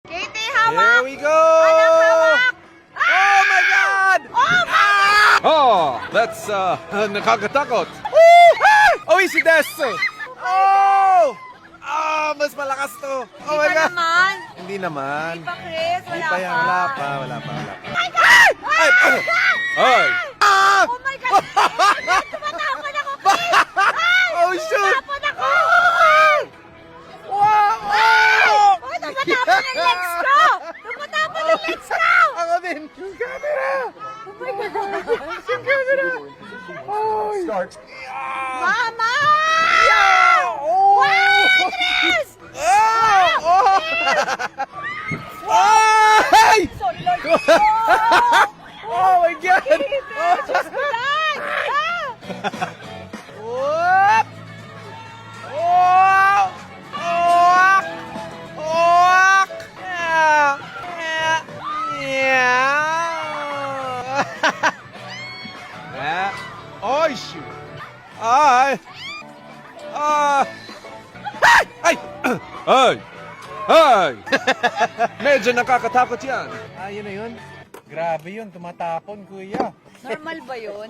Katie, Here hawak! we go! Anak, hawak! Oh my God! Oh my God! Oh, that's nakakatakot. Oh, easy desu. Oh! Ah, mas malakas to. Oh my Di ba God. naman? Hindi naman. Di pa, Chris? Hindi Wala pa yan. pa. Wala pa, wala pa, wala pa. Oh my God! Ay! Ay! Ah! Oh my God! Oh my God! Tumatapon ako, Chris! Ay! Oh, shoot! Tumatapon ako! Wow! Oh! Ay, tumatapon ang legs ko! Tumatapon ang legs ko! Ako din! Yung camera! Oh my God! Yung camera! Oh! Start! Mama! Oh! Wow, Chris! Oh! Oh! Ay! Sorry, Lord. Oh my God! Diyos ko, Lord! Ah! Whoop! Oh! Oh! Oh! Yeah! Yeah! Yeah! Oh, shoot! Ay! Ah! Ay! Ay! Ay! Medyo nakakatakot yan. Ah, yun na yun. Grabe yun, tumatapon, kuya. Normal ba yun?